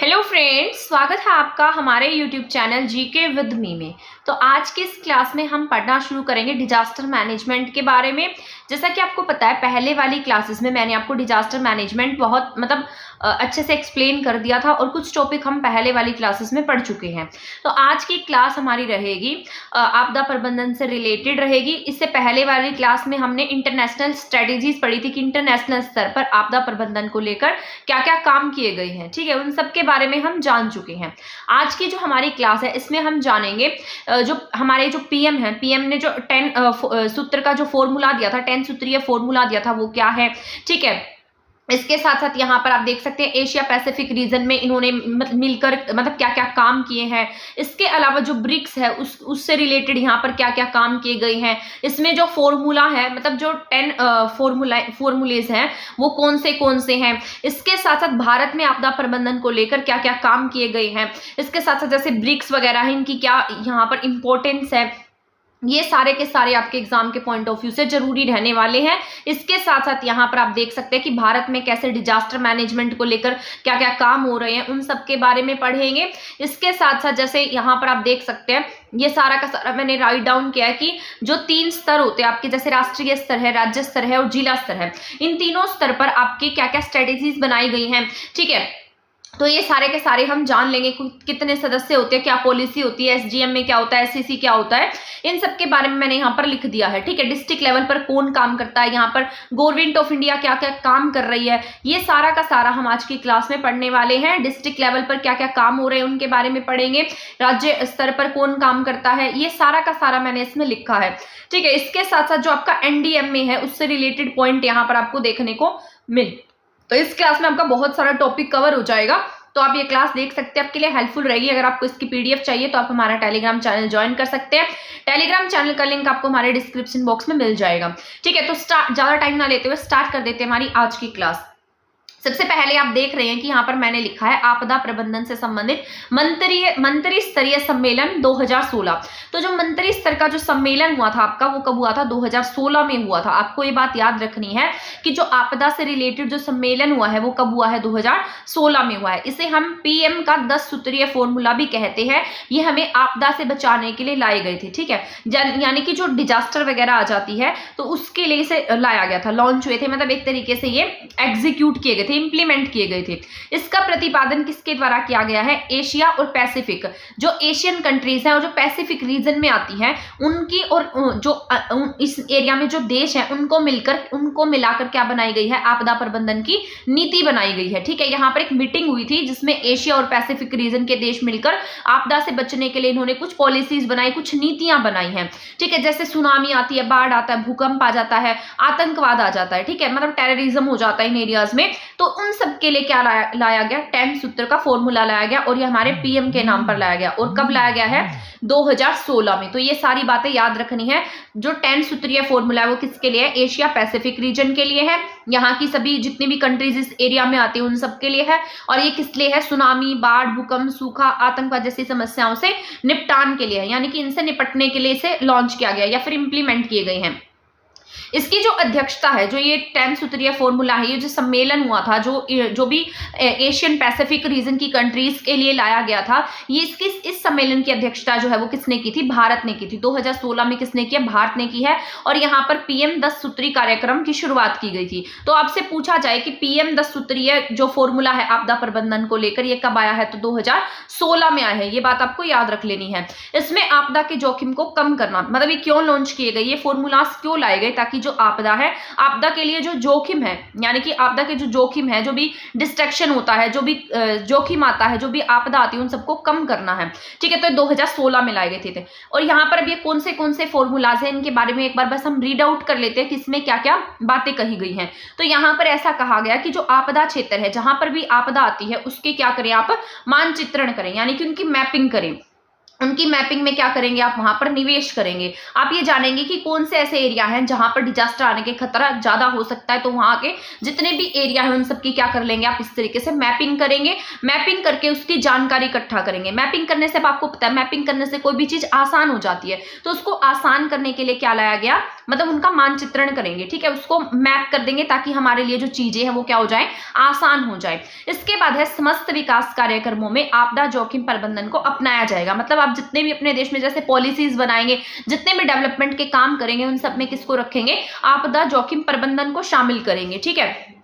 Hello friends, स्वागत है आपका हमारे YouTube channel GK with me में। तो आज की इस क्लास में हम पढ़ना शुरू करेंगे डिजास्टर मैनेजमेंट के बारे में। जैसा कि आपको पता है, पहले वाली क्लासेस में मैंने आपको डिजास्टर मैनेजमेंट बहुत अच्छे से एक्सप्लेन कर दिया था और कुछ टॉपिक हम पहले वाली क्लासेस में पढ़ चुके हैं। तो आज की क्लास हमारी रहेगी आपदा प्रबंधन से रिलेटेड रहेगी। इससे पहले वाली क्लास में हमने इंटरनेशनल स्ट्रेटेजीज पढ़ी थी कि इंटरनेशनल स्तर पर आपदा प्रबंधन को लेकर क्या क्या काम किए गए हैं। ठीक है, उन सब के बारे में हम जान चुके हैं। आज की जो हमारी क्लास है इसमें हम जानेंगे जो हमारे जो पीएम है, पीएम ने जो 10 सूत्र का जो फॉर्मूला दिया था, 10 सूत्रीय फॉर्मूला दिया था, वो क्या है। ठीक है, इसके साथ साथ यहाँ पर आप देख सकते हैं एशिया पैसिफिक रीजन में इन्होंने मिलकर क्या क्या काम किए हैं। इसके अलावा जो ब्रिक्स है उससे रिलेटेड यहाँ पर क्या क्या काम किए गए हैं। इसमें जो फॉर्मूला है, जो 10 फॉर्मूलेज हैं वो कौन से हैं। इसके साथ साथ भारत में आपदा प्रबंधन को लेकर क्या क्या काम किए गए हैं। इसके साथ साथ जैसे ब्रिक्स वगैरह है, इनकी क्या यहाँ पर इंपॉर्टेंस है, ये सारे के सारे आपके एग्जाम के पॉइंट ऑफ व्यू से जरूरी रहने वाले हैं। इसके साथ साथ यहाँ पर आप देख सकते हैं कि भारत में कैसे डिजास्टर मैनेजमेंट को लेकर क्या क्या काम हो रहे हैं, उन सब के बारे में पढ़ेंगे। इसके साथ साथ जैसे यहाँ पर आप देख सकते हैं, ये सारा का सारा मैंने राइट डाउन किया है कि जो 3 स्तर होते हैं आपके, जैसे राष्ट्रीय स्तर है, राज्य स्तर है और जिला स्तर है, इन तीनों स्तर पर आपके क्या क्या स्ट्रेटेजीज बनाई गई हैं। ठीक है, तो ये सारे के सारे हम जान लेंगे, कितने सदस्य होते हैं, क्या पॉलिसी होती है, एसडीएम में क्या होता है, एससीसी क्या होता है, इन सब के बारे में मैंने यहाँ पर लिख दिया है। ठीक है, डिस्ट्रिक्ट लेवल पर कौन काम करता है, यहाँ पर गवर्नमेंट ऑफ इंडिया क्या क्या काम कर रही है, ये सारा का सारा हम आज की क्लास में पढ़ने वाले हैं। डिस्ट्रिक्ट लेवल पर क्या क्या काम हो रहे हैं उनके बारे में पढ़ेंगे, राज्य स्तर पर कौन काम करता है, ये सारा का सारा मैंने इसमें लिखा है। ठीक है, इसके साथ साथ जो आपका एनडीएम में है उससे रिलेटेड पॉइंट यहाँ पर आपको देखने को मिल, तो इस क्लास में आपका बहुत सारा टॉपिक कवर हो जाएगा। तो आप ये क्लास देख सकते हैं, आपके लिए हेल्पफुल रहेगी। अगर आपको इसकी पीडीएफ चाहिए तो आप हमारा टेलीग्राम चैनल ज्वाइन कर सकते हैं। टेलीग्राम चैनल का लिंक आपको हमारे डिस्क्रिप्शन बॉक्स में मिल जाएगा। ठीक है, तो ज्यादा टाइम ना लेते हुए स्टार्ट कर देते हैं हमारी आज की क्लास। सबसे पहले आप देख रहे हैं कि यहाँ पर मैंने लिखा है आपदा प्रबंधन से संबंधित मंत्री स्तरीय सम्मेलन 2016। तो जो मंत्री स्तर का जो सम्मेलन हुआ था आपका, वो कब हुआ था, 2016 में हुआ था। आपको ये बात याद रखनी है कि जो आपदा से रिलेटेड जो सम्मेलन हुआ है वो कब हुआ है, 2016 में हुआ है। इसे हम पीएम का 10 सूत्रीय फॉर्मूला भी कहते हैं। ये हमें आपदा से बचाने के लिए लाए गए थे। ठीक है, यानी कि जो डिजास्टर वगैरह आ जाती है तो उसके लिए इसे लाया गया था, लॉन्च हुए थे, एक तरीके से ये एग्जीक्यूट किए गए थे, इंप्लीमेंट किए गए थे। इसका प्रतिपादन किसके द्वारा किया गया है, एशिया और पैसिफिक, जो एशियन कंट्रीज हैं और जो पैसिफिक रीजन में आती हैं उनकी, और जो इस एरिया में जो देश हैं उनको मिलाकर क्या बनाई गई है, आपदा प्रबंधन की नीति बनाई गई है। ठीक है, यहाँ पर एक मीटिंग हुई थी जिसमें एशिया और पैसिफिक रीजन के देश मिलकर आपदा से बचने के लिए इन्होंने कुछ पॉलिसीज बनाई, कुछ नीतियां बनाई हैं। ठीक है, जैसे सुनामी आती है, बाढ़ आता है, भूकंप आ जाता है, आतंकवाद आ जाता है। ठीक है, टेररिज्म हो जाता है इन एरियाज में, तो उन सब के लिए क्या लाया गया, 10 सूत्र का फॉर्मूला लाया गया और ये हमारे पीएम के नाम पर लाया गया। और कब लाया गया है, 2016 में। तो ये सारी बातें याद रखनी है। जो 10 सूत्रीय फॉर्मूला है वो किसके लिए है, एशिया पैसिफिक रीजन के लिए है। यहाँ की सभी जितनी भी कंट्रीज इस एरिया में आती है उन सब के लिए है। और ये किस लिए है, सुनामी, बाढ़, भूकंप, सूखा, आतंकवाद जैसी समस्याओं से निपटान के लिए है, यानी कि इनसे निपटने के लिए इसे लॉन्च किया गया या फिर इंप्लीमेंट किए गए हैं। इसकी जो अध्यक्षता है, जो ये 10 सूत्रीय फॉर्मूला है, ये जो सम्मेलन हुआ था, जो भी एशियन पैसिफिक रीजन की कंट्रीज के लिए लाया गया था, ये इस सम्मेलन की अध्यक्षता जो है वो किसने की थी, भारत ने की थी। 2016 में किसने किया, भारत ने की है। और यहाँ पर पीएम 10 सूत्री कार्यक्रम की शुरुआत की गई थी। तो आपसे पूछा जाए कि पीएम 10 सूत्रीय जो फॉर्मूला है आपदा प्रबंधन को लेकर, ये कब आया है, तो 2016 में आया है। ये बात आपको याद रख लेनी है। इसमें आपदा के जोखिम को कम करना, ये क्यों लॉन्च किए गए, ये फॉर्मूलाज क्यों लाए गए, ताकि जो आपदा है, आपदा के लिए जो जोखिम है, यानी कि आपदा के जो जोखिम है, जो भी डिस्ट्रक्शन होता है, जो भी जोखिम आता है, जो भी आपदा आती है, उन सबको कम करना है। ठीक है, तो 2016 में लाए गए थे। और यहाँ पर अब ये कौन से फॉर्मूलाज हैं, इनके बारे में एक बार बस हम रीड आउट कर लेते हैं कि इसमें क्या क्या बातें कही गई हैं। तो यहाँ पर ऐसा कहा गया कि जो आपदा क्षेत्र है, जहां पर भी आपदा आती है, उसके क्या करें, आप मानचित्रण करें, यानी कि उनकी मैपिंग करें। उनकी मैपिंग में क्या करेंगे, आप वहां पर निवेश करेंगे। आप ये जानेंगे कि कौन से ऐसे एरिया हैं जहां पर डिजास्टर आने के खतरा ज्यादा हो सकता है, तो वहां के जितने भी एरिया हैं उन सबकी क्या कर लेंगे, आप इस तरीके से मैपिंग करेंगे। मैपिंग करके उसकी जानकारी इकट्ठा करेंगे। मैपिंग करने से आपको पता है, मैपिंग करने से कोई भी चीज आसान हो जाती है, तो उसको आसान करने के लिए क्या लाया गया, मतलब उनका मानचित्रण करेंगे, ठीक है, उसको मैप कर देंगे ताकि हमारे लिए जो चीजें हैं वो क्या हो जाए, आसान हो जाए। इसके बाद है समस्त विकास कार्यक्रमों में आपदा जोखिम प्रबंधन को अपनाया जाएगा। मतलब आप जितने भी अपने देश में जैसे पॉलिसीज बनाएंगे, जितने भी डेवलपमेंट के काम करेंगे, उन सब में किसको रखेंगे, आपदा जोखिम प्रबंधन को शामिल करेंगे, ठीक है।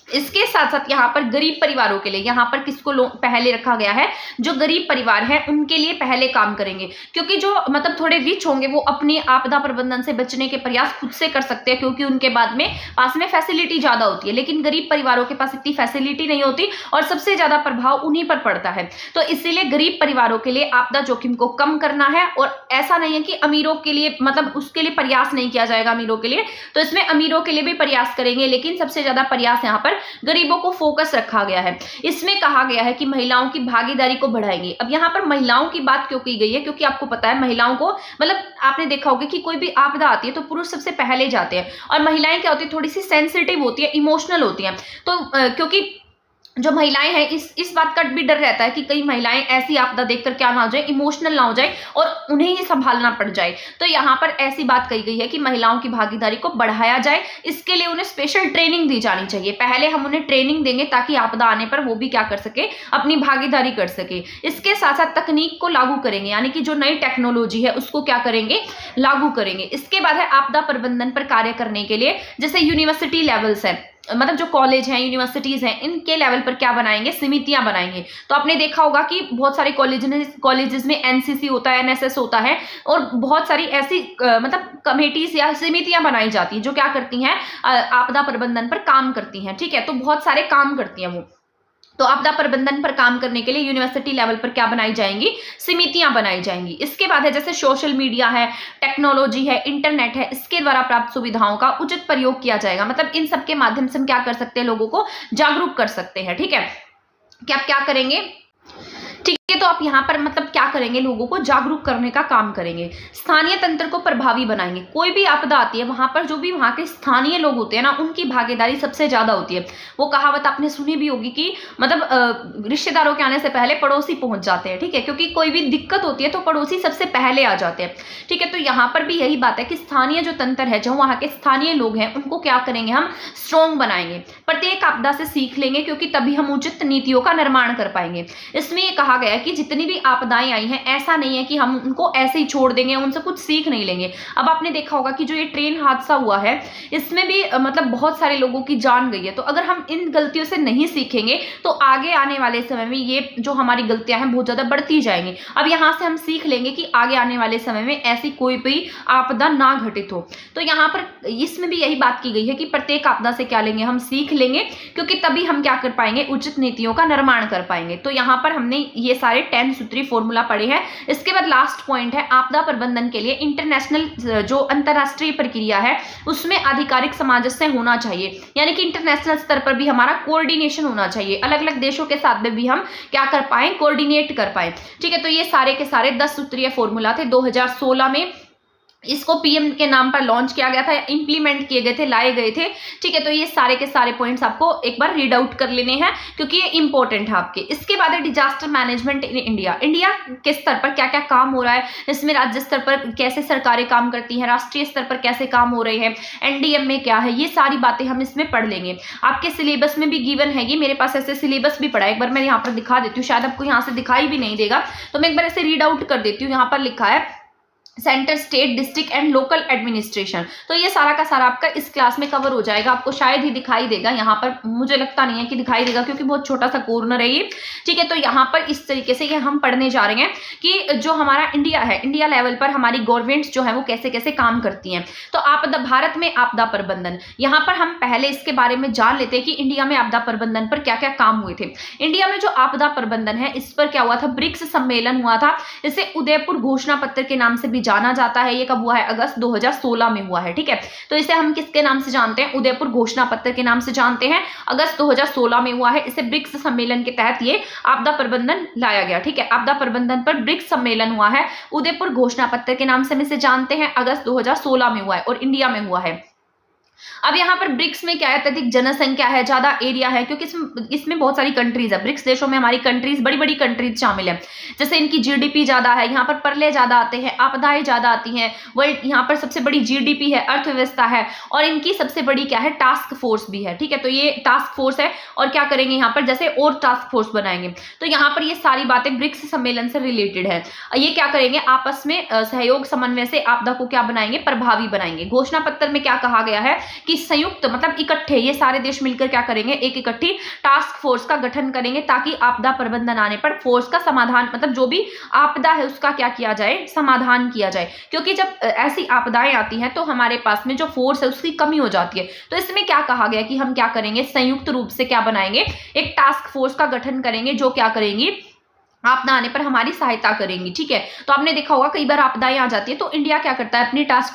इसके साथ साथ यहाँ पर गरीब परिवारों के लिए, यहाँ पर किसको पहले रखा गया है, जो गरीब परिवार है उनके लिए पहले काम करेंगे, क्योंकि जो मतलब थोड़े रिच होंगे वो अपनी आपदा प्रबंधन से बचने के प्रयास खुद से कर सकते हैं, क्योंकि उनके बाद में पास में फैसिलिटी ज्यादा होती है, लेकिन गरीब परिवारों के पास इतनी फैसिलिटी नहीं होती और सबसे ज्यादा प्रभाव उन्हीं पर पड़ता है। तो इसीलिए गरीब परिवारों के लिए आपदा जोखिम को कम करना है, और ऐसा नहीं है कि अमीरों के लिए मतलब उसके लिए प्रयास नहीं किया जाएगा अमीरों के लिए, तो इसमें अमीरों के लिए भी प्रयास करेंगे, लेकिन सबसे ज्यादा प्रयास यहाँ पर गरीबों को फोकस रखा गया है। इसमें कहा गया है कि महिलाओं की भागीदारी को बढ़ाएंगे। अब यहाँ पर महिलाओं की बात क्यों की गई है, क्योंकि आपको पता है महिलाओं को मतलब आपने देखा होगा कि कोई भी आपदा आती है तो पुरुष सबसे पहले जाते हैं, और महिलाएं क्या होती है, थोड़ी सी सेंसिटिव होती है, इमोशनल होती हैं। तो क्योंकि जो महिलाएं हैं इस बात का भी डर रहता है कि कई महिलाएं ऐसी आपदा देखकर क्या ना हो जाए, इमोशनल ना हो जाए और उन्हें ही संभालना पड़ जाए। तो यहाँ पर ऐसी बात कही गई है कि महिलाओं की भागीदारी को बढ़ाया जाए, इसके लिए उन्हें स्पेशल ट्रेनिंग दी जानी चाहिए। पहले हम उन्हें ट्रेनिंग देंगे ताकि आपदा आने पर वो भी क्या कर सके, अपनी भागीदारी कर सके। इसके साथ साथ तकनीक को लागू करेंगे, यानी कि जो नई टेक्नोलॉजी है उसको क्या करेंगे, लागू करेंगे। इसके बाद है आपदा प्रबंधन पर कार्य करने के लिए जैसे यूनिवर्सिटी लेवल्स है, मतलब जो कॉलेज हैं, यूनिवर्सिटीज हैं, इनके लेवल पर क्या बनाएंगे, समितियां बनाएंगे। तो आपने देखा होगा कि बहुत सारे कॉलेजेस में एनसीसी होता है, एनएसएस होता है, और बहुत सारी ऐसी मतलब कमेटीज या समितियां बनाई जाती हैं जो क्या करती हैं, आपदा प्रबंधन पर काम करती हैं, ठीक है। तो बहुत सारे काम करती हैं वो। तो आपदा प्रबंधन पर काम करने के लिए यूनिवर्सिटी लेवल पर क्या बनाई जाएंगी, समितियां बनाई जाएंगी। इसके बाद है जैसे सोशल मीडिया है, टेक्नोलॉजी है, इंटरनेट है, इसके द्वारा प्राप्त सुविधाओं का उचित प्रयोग किया जाएगा। मतलब इन सब के माध्यम से हम क्या कर सकते हैं, लोगों को जागरूक कर सकते हैं, ठीक है। कि आप क्या करेंगे, ठीक है। तो आप यहाँ पर मतलब क्या करेंगे, लोगों को जागरूक करने का काम करेंगे। स्थानीय तंत्र को प्रभावी बनाएंगे। कोई भी आपदा आती है वहां पर जो भी वहां के स्थानीय लोग होते हैं ना, उनकी भागीदारी सबसे ज्यादा होती है। वो कहावत आपने सुनी भी होगी कि मतलब रिश्तेदारों के आने से पहले पड़ोसी पहुंच जाते हैं, ठीक है, क्योंकि कोई भी दिक्कत होती है तो पड़ोसी सबसे पहले आ जाते हैं, ठीक है। तो यहाँ पर भी यही बात है कि स्थानीय जो तंत्र है, जो वहां के स्थानीय लोग हैं, उनको क्या करेंगे, हम स्ट्रॉन्ग बनाएंगे। प्रत्येक आपदा से सीख लेंगे, क्योंकि तभी हम उचित नीतियों का निर्माण कर पाएंगे। इसमें यह कहा गया है कि जितनी भी आपदाएं आई हैं, ऐसा नहीं है कि हम उनको ऐसे ही छोड़ देंगे, उनसे कुछ सीख नहीं लेंगे। अब आपने देखा होगा कि जो ये ट्रेन हादसा हुआ है, इसमें भी मतलब बहुत सारे लोगों की जान गई है। तो अगर हम इन गलतियों से नहीं सीखेंगे तो आगे आने वाले समय में ये जो हमारी गलतियां हैं बहुत ज्यादा बढ़ती जाएंगी। अब यहाँ से हम सीख लेंगे कि आगे आने वाले समय में ऐसी कोई भी आपदा ना घटित हो। तो यहाँ पर इसमें भी यही बात की गई है कि प्रत्येक आपदा से क्या लेंगे, हम सीख लेंगे, क्योंकि तभी हम क्या कर पाएंगे, उचित नीतियों का निर्माण कर पाएंगे। तो यहाँ पर हमने ये सारे 10 सूत्री फॉर्मूला पढ़े हैं। इसके बाद लास्ट पॉइंट है, आपदा प्रबंधन के लिए इंटरनेशनल जो अंतरराष्ट्रीय प्रक्रिया है उसमें आधिकारिक सामंजस्य होना चाहिए, यानी कि इंटरनेशनल स्तर पर भी हमारा कोऑर्डिनेशन होना चाहिए। अलग अलग देशों के साथ में भी हम क्या कर पाए, कोऑर्डिनेट कर पाए, ठीक है। तो ये सारे के सारे 10 सूत्रीय फॉर्मूला थे। 2016 में इसको पीएम के नाम पर लॉन्च किया गया था, इंप्लीमेंट किए गए थे, लाए गए थे, ठीक है। तो ये सारे के सारे पॉइंट्स आपको एक बार रीड आउट कर लेने हैं, क्योंकि ये इंपॉर्टेंट है आपके। इसके बाद है disaster management in India. India के स्तर पर क्या क्या काम हो रहा है, इसमें राज्य स्तर पर कैसे सरकारें काम करती हैं, राष्ट्रीय स्तर पर कैसे काम हो रहे हैं, एनडीएम में क्या है, ये सारी बातें हम इसमें पढ़ लेंगे। आपके सिलेबस में भी गिवन है, ये मेरे पास ऐसे सिलेबस भी पढ़ा है, एक बार मैं यहाँ पर दिखा देती हूँ, शायद आपको यहाँ से दिखाई भी नहीं देगा, तो मैं एक बार ऐसे रीड आउट कर देती हूँ। यहाँ पर लिखा है centre, state, district and local administration. तो ये सारा का सारा आपका इस क्लास में कवर हो जाएगा। आपको शायद ही दिखाई देगा, यहाँ पर मुझे लगता नहीं है कि दिखाई देगा, क्योंकि बहुत छोटा सा कॉर्नर है ये, ठीक है। तो यहाँ पर इस तरीके से ये हम पढ़ने जा रहे हैं कि जो हमारा इंडिया है, इंडिया लेवल पर हमारी गवर्नमेंट्स जो है वो कैसे कैसे काम करती हैं। तो आपदा, भारत में आपदा प्रबंधन, यहाँ पर हम पहले इसके बारे में जान लेते हैं कि इंडिया में आपदा प्रबंधन पर क्या क्या काम हुए थे। इंडिया में जो आपदा प्रबंधन है, इस पर क्या हुआ था, ब्रिक्स सम्मेलन हुआ था। इसे उदयपुर घोषणा पत्र के नाम से भी जाना जाता है। ये कब हुआ है, अगस्त 2016 में हुआ है, ठीक है। तो इसे हम किसके नाम से जानते हैं, उदयपुर घोषणा पत्र के नाम से जानते हैं। अगस्त 2016 में हुआ है। इसे ब्रिक्स सम्मेलन के तहत ये आपदा प्रबंधन लाया गया, ठीक है। आपदा प्रबंधन पर ब्रिक्स सम्मेलन हुआ है, उदयपुर घोषणा पत्र के नाम से हम इसे जानते हैं, अगस्त 2016 में हुआ है और इंडिया में हुआ है। अब यहाँ पर ब्रिक्स में क्या है, अत्यधिक जनसंख्या है, ज्यादा एरिया है, क्योंकि इसमें बहुत सारी कंट्रीज है। ब्रिक्स देशों में हमारी कंट्रीज, बड़ी बड़ी कंट्रीज शामिल है। जैसे इनकी जीडीपी ज्यादा है, यहाँ पर प्रलय ज्यादा आते हैं, आपदाएं ज्यादा आती हैं, वर्ल्ड यहाँ पर सबसे बड़ी जीडीपी है, अर्थव्यवस्था है, और इनकी सबसे बड़ी क्या है, टास्क फोर्स भी है। ठीक है, तो ये टास्क फोर्स है, और क्या करेंगे यहाँ पर, जैसे और टास्क फोर्स बनाएंगे। तो यहाँ पर ये सारी बातें ब्रिक्स सम्मेलन से रिलेटेड है। ये क्या करेंगे, आपस में सहयोग समन्वय से आपदा को क्या बनाएंगे, प्रभावी बनाएंगे। घोषणा पत्र में क्या कहा गया है कि संयुक्त मतलब इकट्ठे ये सारे देश मिलकर क्या करेंगे, एक इकट्ठी टास्क फोर्स का गठन करेंगे, ताकि आपदा प्रबंधन आने पर फोर्स का समाधान, मतलब जो भी आपदा है उसका क्या किया जाए, समाधान किया जाए। क्योंकि जब ऐसी आपदाएं आती हैं तो हमारे पास में जो फोर्स है उसकी कमी हो जाती है। तो इसमें क्या कहा गया कि हम क्या करेंगे, संयुक्त रूप से क्या बनाएंगे, एक टास्क फोर्स का गठन करेंगे, जो क्या करेंगी, आपदा आने पर हमारी सहायता करेंगी। ठीक है, तो आपने देखा होगा कई बार आपदाएं आ जाती है तो इंडिया क्या करता है, अपनी टास्क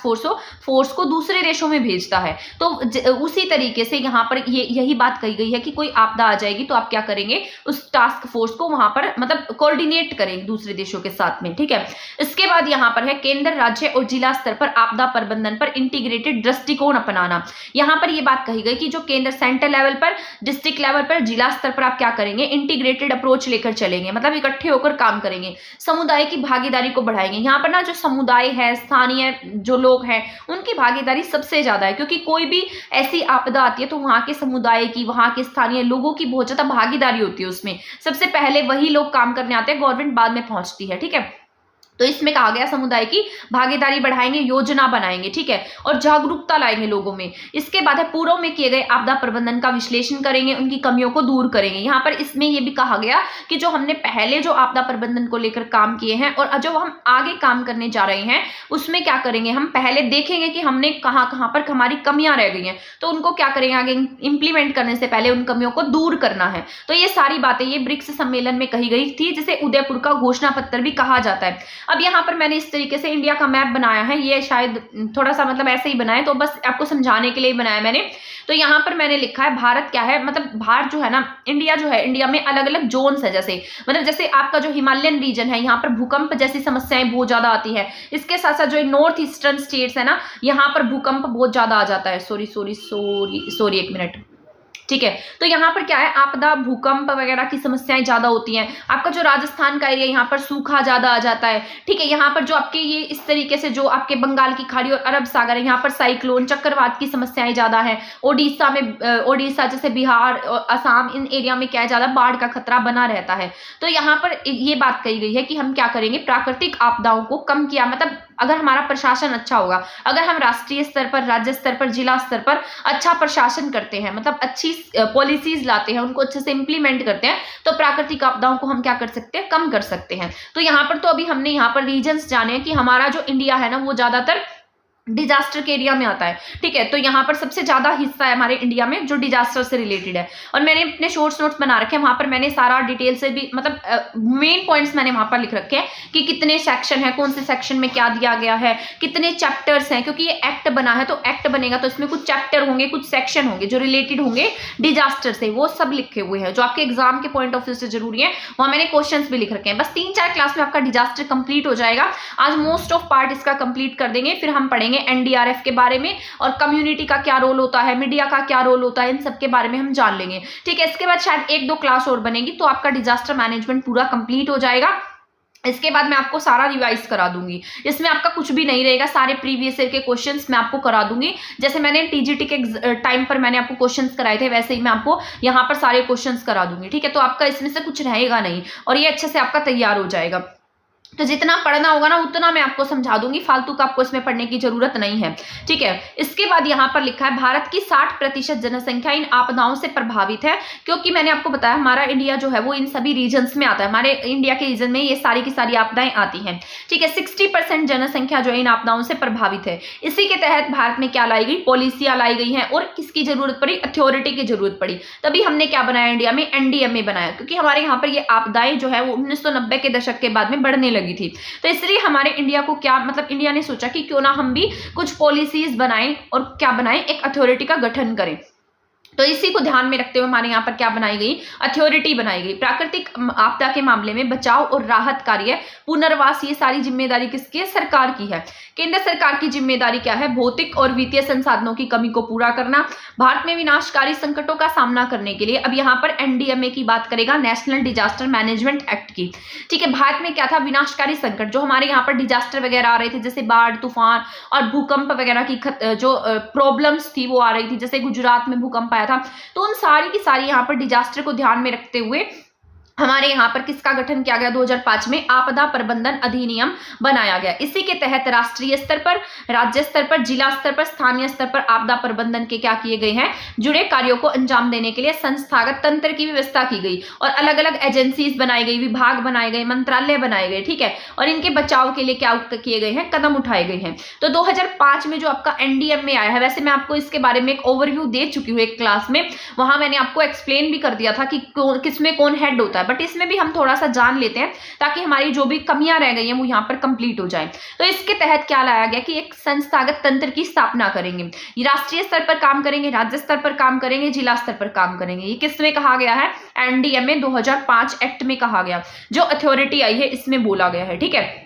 फोर्स को दूसरे देशों में भेजता है। तो उसी तरीके से यहाँ पर यही बात कही गई है कि कोई आपदा आ जाएगी तो आप क्या करेंगे, उस टास्क फोर्स को वहां पर मतलब कोऑर्डिनेट करेंगे दूसरे देशों के साथ में। ठीक है, इसके बाद यहाँ पर है केंद्र, राज्य और जिला स्तर पर आपदा प्रबंधन पर इंटीग्रेटेड दृष्टिकोण अपनाना। यहाँ पर यह बात कही गई कि जो केंद्र सेंटर लेवल पर, डिस्ट्रिक्ट लेवल पर, जिला स्तर पर आप क्या करेंगे, इंटीग्रेटेड अप्रोच लेकर चलेंगे, मतलब इकट्ठे होकर काम करेंगे, समुदाय की भागीदारी को बढ़ाएंगे। यहाँ पर ना जो समुदाय है, स्थानीय जो लोग हैं, उनकी भागीदारी सबसे ज्यादा है, क्योंकि कोई भी ऐसी आपदा आती है तो वहां के समुदाय की, वहां के स्थानीय लोगों की बहुत ज्यादा भागीदारी होती है। उसमें सबसे पहले वही लोग काम करने आते हैं, गवर्नमेंट बाद में पहुंचती है। ठीक है, तो इसमें कहा गया समुदाय की भागीदारी बढ़ाएंगे, योजना बनाएंगे। ठीक है, और जागरूकता लाएंगे लोगों में। इसके बाद है पूर्व में किए गए आपदा प्रबंधन का विश्लेषण करेंगे, उनकी कमियों को दूर करेंगे। यहाँ पर इसमें यह भी कहा गया कि जो हमने पहले जो आपदा प्रबंधन को लेकर काम किए हैं और जो हम आगे काम करने जा रहे हैं उसमें क्या करेंगे, हम पहले देखेंगे कि हमने कहाँ कहाँ पर हमारी कमियां रह गई हैं, तो उनको क्या करेंगे, आगे इंप्लीमेंट करने से पहले उन कमियों को दूर करना है। तो ये सारी बातें ये ब्रिक्स सम्मेलन में कही गई थी, जिसे उदयपुर का घोषणा पत्र भी कहा जाता है। अब यहाँ पर मैंने इस तरीके से इंडिया का मैप बनाया है, ये शायद थोड़ा सा मतलब ऐसे ही बनाया है, तो बस आपको समझाने के लिए बनाया मैंने। तो यहाँ पर मैंने लिखा है भारत क्या है, मतलब भारत जो है ना, इंडिया जो है, इंडिया में अलग अलग जोन्स है। जैसे आपका जो हिमालयन रीजन है, यहाँ पर भूकंप जैसी समस्याएं बहुत ज्यादा आती है। इसके साथ साथ जो नॉर्थ ईस्टर्न स्टेट्स है ना, यहाँ पर भूकंप बहुत ज्यादा आ जाता है। सॉरी एक मिनट। ठीक है, तो यहाँ पर क्या है, आपदा, भूकंप वगैरह की समस्याएं ज्यादा होती हैं। आपका जो राजस्थान का एरिया, यहाँ पर सूखा ज्यादा आ जाता है। ठीक है, यहाँ पर जो आपके ये इस तरीके से जो आपके बंगाल की खाड़ी और अरब सागर है, यहाँ पर साइक्लोन, चक्रवात की समस्याएं ज्यादा है। ओडिशा जैसे बिहार और असम, इन एरिया में क्या है, ज्यादा बाढ़ का खतरा बना रहता है। तो यहाँ पर ये बात कही गई है कि हम क्या करेंगे, प्राकृतिक आपदाओं को कम किया, मतलब अगर हमारा प्रशासन अच्छा होगा, अगर हम राष्ट्रीय स्तर पर, राज्य स्तर पर, जिला स्तर पर अच्छा प्रशासन करते हैं, मतलब अच्छी पॉलिसीज लाते हैं, उनको अच्छे से इंप्लीमेंट करते हैं, तो प्राकृतिक आपदाओं को हम क्या कर सकते हैं, कम कर सकते हैं। तो यहाँ पर तो अभी हमने यहाँ पर रीजन्स जाने कि हमारा जो इंडिया है ना, वो ज्यादातर डिजास्टर के एरिया में आता है। ठीक है, तो यहाँ पर सबसे ज्यादा हिस्सा है हमारे इंडिया में जो डिजास्टर से रिलेटेड है। और मैंने अपने शॉर्ट्स नोट्स बना रखे हैं, वहां पर मैंने सारा डिटेल से भी, मतलब मेन पॉइंट्स मैंने वहां पर लिख रखे हैं कि कितने सेक्शन है, कौन से सेक्शन में क्या दिया गया है, कितने चैप्टर्स हैं, क्योंकि ये एक्ट बना है, तो एक्ट बनेगा तो इसमें कुछ चैप्टर होंगे, कुछ सेक्शन होंगे जो रिलेटेड होंगे डिजास्टर से, वो सब लिखे हुए हैं जो आपके एग्जाम के पॉइंट ऑफ व्यू से जरूरी है। वहां मैंने क्वेश्चन भी लिख रखे हैं। बस 3-4 क्लास में आपका डिजास्टर कंप्लीट हो जाएगा। आज मोस्ट ऑफ पार्ट इसका कंप्लीट कर देंगे, फिर हम पढ़ेंगे एनडीआरएफ के बारे में, और कम्युनिटी का क्या रोल होता है, मीडिया का क्या रोल होता है, इन सब के बारे में हम जान लेंगे। ठीक है, इसके बाद शायद 1-2 क्लास और बनेगी तो आपका डिजास्टर मैनेजमेंट पूरा कंप्लीट हो जाएगा। इसके बाद मैं आपको सारा रिवाइज करा दूंगी, इसमें आपका कुछ भी नहीं रहेगा, सारे प्रीवियस ईयर के क्वेश्चंस मैं आपको करा दूंगी। जैसे मैंने टीजीटी के टाइम पर मैंने आपको क्वेश्चंस कराए थे, वैसे ही मैं आपको यहाँ पर सारे क्वेश्चंस करा दूंगी। ठीक है, तो आपका इसमें से कुछ रहेगा नहीं और ये अच्छे से आपका तैयार हो जाएगा। तो जितना पढ़ना होगा ना उतना मैं आपको समझा दूंगी, फालतू का आपको इसमें पढ़ने की जरूरत नहीं है। ठीक है, इसके बाद यहाँ पर लिखा है भारत की 60% जनसंख्या इन आपदाओं से प्रभावित है, क्योंकि मैंने आपको बताया हमारा इंडिया जो है वो इन सभी रीजन्स में आता है। हमारे इंडिया के रीजन में ये सारी की सारी आपदाएं आती हैं। ठीक है, 60% जनसंख्या जो है इन आपदाओं से प्रभावित है। इसी के तहत भारत में क्या लाई गई, पॉलिसियां लाई गई हैं, और किसकी जरूरत पड़ी, अथॉरिटी की जरूरत पड़ी। तभी हमने क्या बनाया, इंडिया में एनडीएमए बनाया, क्योंकि हमारे यहाँ पर ये आपदाएं जो है वो 1990 के दशक के बाद में बढ़ने लगी थी। तो इसलिए हमारे इंडिया को क्या, मतलब इंडिया ने सोचा कि क्यों ना हम भी कुछ पॉलिसीज बनाएं और क्या बनाएं, एक अथॉरिटी का गठन करें। तो इसी को ध्यान में रखते हुए हमारे यहाँ पर क्या बनाई गई, अथॉरिटी बनाई गई। प्राकृतिक आपदा के मामले में बचाव और राहत कार्य, पुनर्वास, ये सारी जिम्मेदारी किसकी है, सरकार की है। केंद्र सरकार की जिम्मेदारी क्या है, भौतिक और वित्तीय संसाधनों की कमी को पूरा करना। भारत में विनाशकारी संकटों का सामना करने के लिए अब यहाँ पर एनडीएमए की बात करेगा, नेशनल डिजास्टर मैनेजमेंट एक्ट की। ठीक है, भारत में क्या था, विनाशकारी संकट, जो हमारे यहाँ पर डिजास्टर वगैरह आ रहे थे, जैसे बाढ़, तूफान और भूकंप वगैरह की जो प्रॉब्लम्स थी वो आ रही थी, जैसे गुजरात में भूकंप आया था। तो उन सारी की सारी यहाँ पर डिजास्टर को ध्यान में रखते हुए हमारे यहाँ पर किसका गठन किया गया, 2005 में आपदा प्रबंधन अधिनियम बनाया गया। इसी के तहत राष्ट्रीय स्तर पर, राज्य स्तर पर, जिला स्तर पर, स्थानीय स्तर पर आपदा प्रबंधन के क्या किए गए हैं, जुड़े कार्यों को अंजाम देने के लिए संस्थागत तंत्र की व्यवस्था की गई और अलग अलग एजेंसीज बनाई गई, विभाग बनाए गए, मंत्रालय बनाए गए। ठीक है, और इनके बचाव के लिए क्या किए गए हैं, कदम उठाए गए हैं। तो 2005 में जो आपका एनडीएमए आया है, वैसे मैं आपको इसके बारे में एक ओवरव्यू दे चुकी हूँ एक क्लास में, वहां मैंने आपको एक्सप्लेन भी कर दिया था कि किसमें कौन हेड होता है, बट इसमें भी हम थोड़ा सा जान लेते हैं ताकि हमारी जो भी कमियां रह गई हैं वो यहाँ पर कंप्लीट हो जाए। तो इसके तहत क्या लाया गया कि एक संस्थागत तंत्र की स्थापना करेंगे, राष्ट्रीय स्तर पर काम करेंगे, राज्य स्तर पर काम करेंगे, जिला स्तर पर काम करेंगे। ये किसमें कहा गया है, एनडीएमए 2005 एक्ट में कहा गया, जो अथॉरिटी आई है इसमें बोला गया है। ठीक है,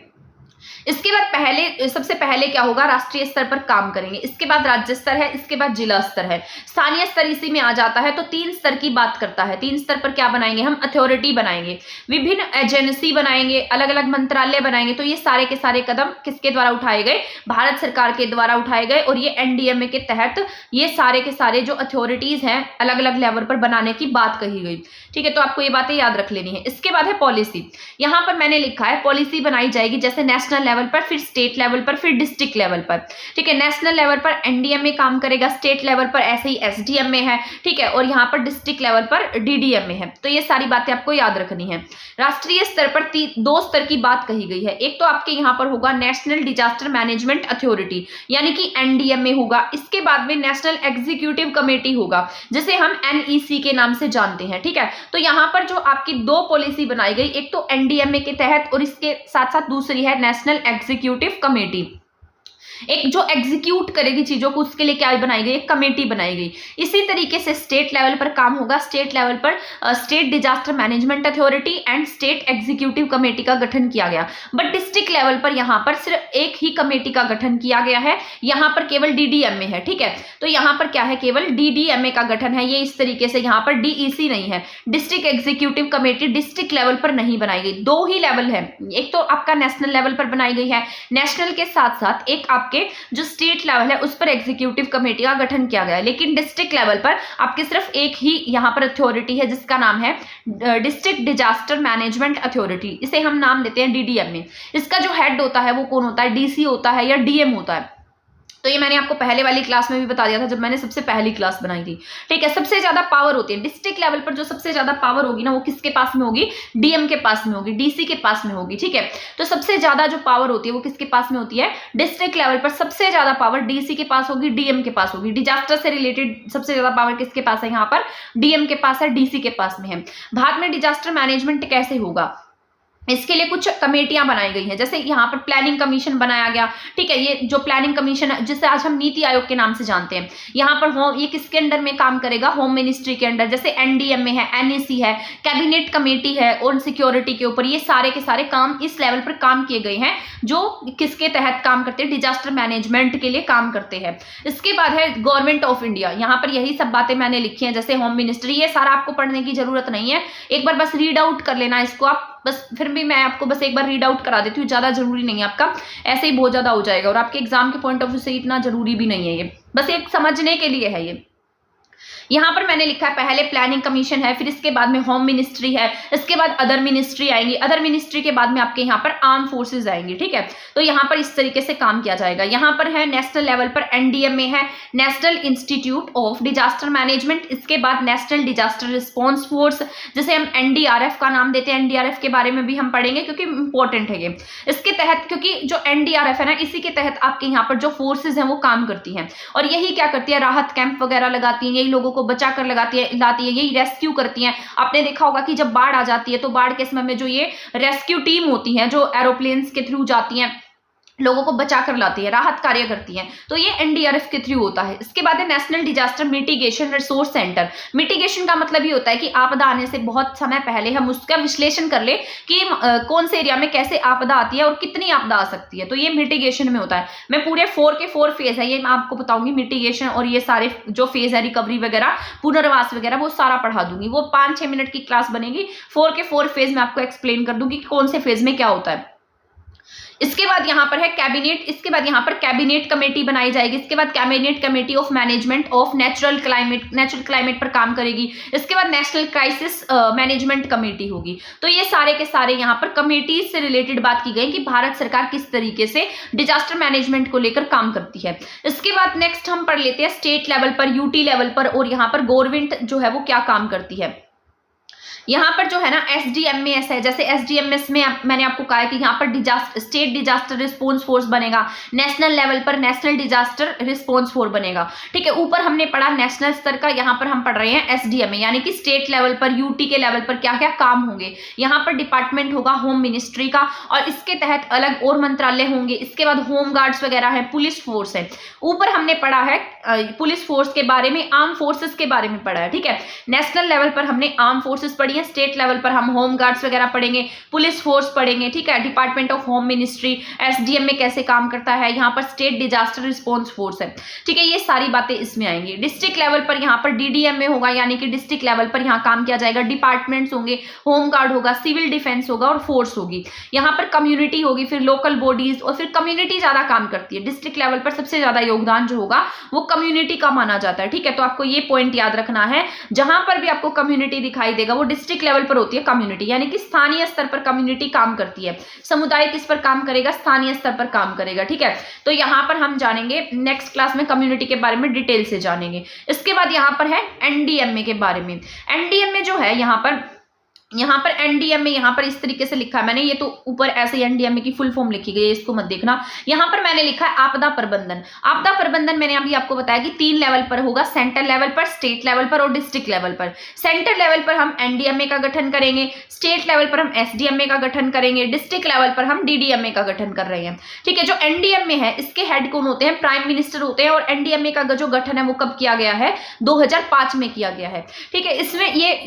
इसके बाद सबसे पहले क्या होगा, राष्ट्रीय स्तर पर काम करेंगे, इसके बाद राज्य स्तर है, इसके बाद जिला स्तर है, स्थानीय स्तर इसी में आ जाता है। तो 3 स्तर की बात करता है। 3 स्तर पर क्या बनाएंगे हम, अथॉरिटी बनाएंगे, विभिन्न एजेंसी बनाएंगे, अलग अलग मंत्रालय बनाएंगे। तो ये सारे के सारे कदम किसके द्वारा उठाए गए, भारत सरकार के द्वारा उठाए गए। और ये एनडीएमए के तहत ये सारे के सारे जो अथॉरिटीज हैं अलग अलग लेवल पर बनाने की बात कही गई। ठीक है, तो आपको ये बातें याद रख लेनी है। इसके बाद है पॉलिसी। यहाँ पर मैंने लिखा है पॉलिसी बनाई जाएगी, जैसे नेशनल लेवल पर, फिर स्टेट लेवल पर, फिर डिस्ट्रिक्ट लेवल पर। ठीक है, नेशनल लेवल पर एनडीएमए काम करेगा, स्टेट लेवल पर ऐसे ही एसडीएमए है। ठीक है, और यहाँ पर डिस्ट्रिक्ट लेवल पर डीडीएमए है। तो ये सारी बातें आपको याद रखनी है। राष्ट्रीय स्तर पर 2 स्तर की बात कही गई है। एक तो आपके यहाँ पर होगा नेशनल डिजास्टर मैनेजमेंट अथॉरिटी, यानी कि एनडीएमए होगा। इसके बाद में नेशनल एग्जीक्यूटिव कमेटी होगा, जिसे हम एनईसी के नाम से जानते हैं। ठीक है, तो यहाँ पर जो आपकी 2 पॉलिसी बनाई गई, एक तो एनडीएमए के तहत और इसके साथ साथ दूसरी है नेशनल एग्जीक्यूटिव कमेटी। एक जो एग्जीक्यूट करेगी चीजों को, उसके लिए क्या बनाई गई, एक कमेटी बनाई गई। इसी तरीके से स्टेट लेवल पर काम होगा। स्टेट लेवल पर state disaster management authority and state executive committee का गठन किया गया। बट डिस्ट्रिक्ट लेवल पर यहाँ पर सिर्फ एक ही कमेटी का गठन किया गया है, यहाँ पर केवल डीडीएमए है। ठीक है, तो यहाँ पर क्या है, केवल डीडीएमए का गठन है। ये इस तरीके से, यहाँ पर डीईसी नहीं है, district executive committee district level पर नहीं बनाई गई। 2 ही लेवल है, एक तो आपका नेशनल लेवल पर बनाई गई है, नेशनल के साथ साथ एक आपके जो स्टेट लेवल है उस पर एग्जीक्यूटिव कमेटी का गठन किया गया है। लेकिन डिस्ट्रिक्ट लेवल पर आपके सिर्फ एक ही यहाँ पर अथॉरिटी है, जिसका नाम है डिस्ट्रिक्ट डिजास्टर मैनेजमेंट अथॉरिटी। इसे हम नाम देते हैं डीडीएमए। इसका जो हेड होता है वो कौन होता है, डीसी होता है या डीएम होता है। तो ये मैंने आपको पहले वाली क्लास में भी बता दिया था, जब मैंने सबसे पहली क्लास बनाई थी। ठीक है, सबसे ज्यादा पावर होती है डिस्ट्रिक्ट लेवल पर, जो सबसे ज्यादा पावर होगी ना वो किसके पास में होगी, डीएम के पास में होगी, डीसी के पास में होगी। ठीक है, तो सबसे ज्यादा जो पावर होती है वो किसके पास में होती है, डिस्ट्रिक्ट लेवल पर सबसे ज्यादा पावर डीसी के पास होगी, डीएम के पास होगी। डिजास्टर से रिलेटेड सबसे ज्यादा पावर किसके पास है, यहाँ पर डीएम के पास है, डीसी के पास में है। भारत में डिजास्टर मैनेजमेंट कैसे होगा, इसके लिए कुछ कमेटियां बनाई गई हैं। जैसे यहाँ पर प्लानिंग कमीशन बनाया गया। ठीक है, ये जो प्लानिंग कमीशन है जिसे आज हम नीति आयोग के नाम से जानते हैं, यहाँ पर ये किसके अंडर में काम करेगा, होम मिनिस्ट्री के अंडर। जैसे एनडीएमए है, एनईसी है, कैबिनेट कमेटी है ऑन सिक्योरिटी के ऊपर। ये सारे के सारे काम इस लेवल पर काम किए गए हैं, जो किसके तहत काम करते हैं, डिजास्टर मैनेजमेंट के लिए काम करते हैं। इसके बाद है गवर्नमेंट ऑफ इंडिया। यहाँ पर यही सब बातें मैंने लिखी हैं, जैसे होम मिनिस्ट्री। ये सारा आपको पढ़ने की जरूरत नहीं है, एक बार बस रीड आउट कर लेना इसको आप, बस फिर भी मैं आपको बस एक बार रीड आउट करा देती हूँ, ज्यादा जरूरी नहीं है, आपका ऐसे ही बहुत ज्यादा हो जाएगा और आपके एग्जाम के पॉइंट ऑफ व्यू से इतना जरूरी भी नहीं है, ये बस एक समझने के लिए है। ये यहाँ पर मैंने लिखा है पहले प्लानिंग कमीशन है, फिर इसके बाद में होम मिनिस्ट्री है, इसके बाद अदर मिनिस्ट्री आएंगी, अदर मिनिस्ट्री के बाद में आपके यहाँ पर आर्म फोर्सेज आएंगी। ठीक है, तो यहाँ पर इस तरीके से काम किया जाएगा। यहाँ पर है नेशनल लेवल पर एनडीएमए है, national institute of disaster management. इसके बाद नेशनल डिजास्टर रिस्पॉन्स फोर्स, जिसे हम एनडीआरएफ का नाम देते हैं। एनडीआरएफ के बारे में भी हम पढ़ेंगे क्योंकि इंपॉर्टेंट है ये। इसके तहत, क्योंकि जो एनडीआरएफ है ना, इसी के तहत आपके यहाँ पर जो फोर्सेज हैं वो काम करती हैं और यही क्या करती है, राहत कैंप वगैरह लगाती हैं, यही लोगों को बचा कर लाती है, यही रेस्क्यू करती हैं। आपने देखा होगा कि जब बाढ़ आ जाती है तो बाढ़ के समय में जो ये रेस्क्यू टीम होती है, जो एरोप्लेन्स के थ्रू जाती हैं, लोगों को बचा कर लाती है, राहत कार्य करती हैं, तो ये एनडीआरएफ के थ्रू होता है। इसके बाद है national disaster mitigation resource centre. Mitigation का मतलब ये होता है कि आपदा आने से बहुत समय पहले हम उसका विश्लेषण कर ले कि कौन से एरिया में कैसे आपदा आती है और कितनी आपदा आ सकती है, तो ये मिटिगेशन में होता है। मैं पूरे 4 फेज है ये मैं आपको बताऊंगी, मिटिगेशन और ये सारे जो फेज है, रिकवरी वगैरह, पुनर्वास वगैरह, वो सारा पढ़ा दूंगी। वो 5-6 मिनट की क्लास बनेगी। 4 फेज में आपको एक्सप्लेन कर दूंगी कौन से फेज में क्या होता है। इसके बाद यहाँ पर है कैबिनेट, इसके बाद यहाँ पर कैबिनेट कमेटी बनाई जाएगी। इसके बाद cabinet committee of management of natural climate पर काम करेगी। इसके बाद नेशनल क्राइसिस मैनेजमेंट कमेटी होगी। तो ये सारे के सारे यहाँ पर कमेटीज से रिलेटेड बात की गई कि भारत सरकार किस तरीके से डिजास्टर मैनेजमेंट को लेकर काम करती है। इसके बाद नेक्स्ट हम पढ़ लेते हैं स्टेट लेवल पर, यूटी लेवल पर, और यहाँ पर गवर्नमेंट जो है वो क्या काम करती है। यहाँ पर जो है ना एसडीएमएस है, जैसे एसडीएमएस में मैंने आपको कहा है कि यहाँ पर स्टेट डिजास्टर रिस्पॉन्स फोर्स बनेगा, नेशनल लेवल पर नेशनल डिजास्टर रिस्पॉन्स फोर्स बनेगा। ठीक है, ऊपर हमने पढ़ा नेशनल स्तर का, यहाँ पर हम पढ़ रहे हैं एसडीएमए, यानी कि स्टेट लेवल पर, यूटी के लेवल पर क्या क्या काम होंगे। यहाँ पर डिपार्टमेंट होगा होम मिनिस्ट्री का, और इसके तहत अलग और मंत्रालय होंगे। इसके बाद होम गार्ड्स वगैरह है, पुलिस फोर्स है। ऊपर हमने पढ़ा है पुलिस फोर्स के बारे में, आर्म फोर्सेस के बारे में पढ़ा है। ठीक है, नेशनल लेवल पर हमने आर्म फोर्सेस पढ़ी है, स्टेट लेवल पर हम होम गार्ड्स वगैरह पढ़ेंगे, पुलिस फोर्स पढ़ेंगे। ठीक है, department of home ministry, SDM में कैसे काम करता है, यहाँ पर स्टेट डिजास्टर रिस्पॉन्स फोर्स है। ठीक है, ये सारी बातें इसमें आएंगी। डिस्ट्रिक्ट लेवल पर यहाँ पर डीडीएम में होगा, यानी कि डिस्ट्रिक्ट लेवल पर यहाँ काम किया जाएगा। डिपार्टमेंट्स होंगे, होम गार्ड होगा, सिविल डिफेंस होगा और फोर्स होगी। यहाँ पर कम्युनिटी होगी, फिर लोकल बॉडीज, और फिर कम्युनिटी ज्यादा काम करती है। डिस्ट्रिक्ट लेवल पर सबसे ज्यादा योगदान जो होगा वो कम्युनिटी का माना जाता है। ठीक है, तो आपको ये पॉइंट याद रखना है, जहां पर भी आपको कम्युनिटी दिखाई देगा वो डिस्ट्रिक्ट लेवल पर होती है कम्युनिटी, यानी कि स्थानीय स्तर पर कम्युनिटी काम करती है। समुदाय किस पर काम करेगा, स्थानीय स्तर पर काम करेगा। ठीक है, तो यहां पर हम जानेंगे नेक्स्ट क्लास में कम्युनिटी के बारे में डिटेल से जानेंगे। इसके बाद यहां पर है एनडीएमए के बारे में। एनडीएमए जो है यहाँ पर एनडीएमए यहाँ पर इस तरीके से लिखा है मैंने, ये तो ऊपर ऐसे ही एनडीएमए की फुल फॉर्म लिखी गई है, इसको मत देखना। यहाँ पर मैंने लिखा है आपदा प्रबंधन। आपदा प्रबंधन मैंने अभी आपको बताया कि 3 लेवल पर होगा, सेंटर लेवल पर, स्टेट लेवल पर और डिस्ट्रिक्ट लेवल पर। सेंटर लेवल पर हम एनडीएमए का गठन करेंगे, स्टेट लेवल पर हम एसडीएमए का गठन करेंगे, डिस्ट्रिक्ट लेवल पर हम डीडीएमए का गठन कर रहे हैं। ठीक है, जो एनडीएमए है इसके हेड कौन होते हैं, प्राइम मिनिस्टर होते हैं। और एनडीएमए का जो गठन है वो कब किया गया है, 2005 में किया गया है। ठीक है,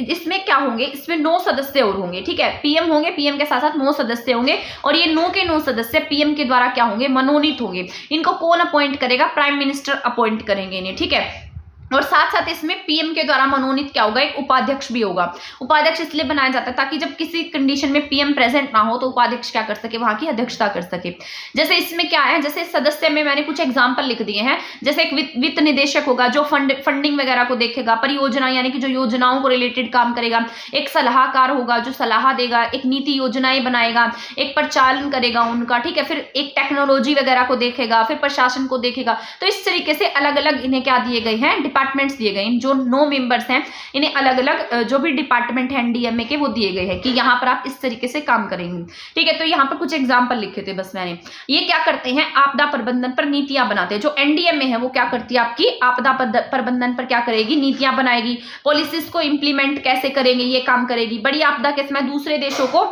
इसमें क्या होंगे, इसमें 9 सदस्य और होंगे। ठीक है, पीएम होंगे, पीएम के साथ साथ 9 सदस्य होंगे, और ये 9 के 9 सदस्य पीएम के द्वारा क्या होंगे, मनोनीत होंगे। इनको कौन अपॉइंट करेगा, प्राइम मिनिस्टर अपॉइंट करेंगे इन्हें। ठीक है, और साथ साथ इसमें पीएम के द्वारा मनोनीत क्या होगा, एक उपाध्यक्ष भी होगा। उपाध्यक्ष इसलिए बनाया जाता है ताकि जब किसी कंडीशन में पीएम प्रेजेंट ना हो तो उपाध्यक्ष क्या कर सके, वहां की अध्यक्षता कर सके। जैसे इसमें क्या है, जैसे सदस्य में मैंने कुछ एग्जांपल लिख दिए हैं। जैसे एक वित्त निदेशक होगा जो फंडिंग वगैरह को देखेगा, परियोजना यानी कि जो योजनाओं को रिलेटेड काम करेगा। एक सलाहकार होगा जो सलाह देगा, एक नीति योजनाएं बनाएगा, एक प्रचालन करेगा उनका। ठीक है, फिर एक टेक्नोलॉजी वगैरह को देखेगा, फिर प्रशासन को देखेगा। तो इस तरीके से अलग अलग इन्हें क्या दिए गए हैं, डिपार्टमेंट्स दिए गए हैं। जो 9 मेंबर्स हैं इन्हें अलग अलग जो भी डिपार्टमेंट है एनडीएमए के वो दिए गए हैं कि यहाँ पर आप इस तरीके से काम करेंगे। ठीक है, तो यहाँ पर कुछ एग्जांपल लिखे थे बस मैंने। ये क्या करते हैं, आपदा प्रबंधन पर नीतियां बनाते हैं। जो एनडीएमए है वो क्या करती है, आपकी आपदा प्रबंधन पर क्या करेगी, नीतियां बनाएगी। पॉलिसीज को इंप्लीमेंट कैसे करेंगे ये काम करेगी। बड़ी आपदा के समय दूसरे देशों को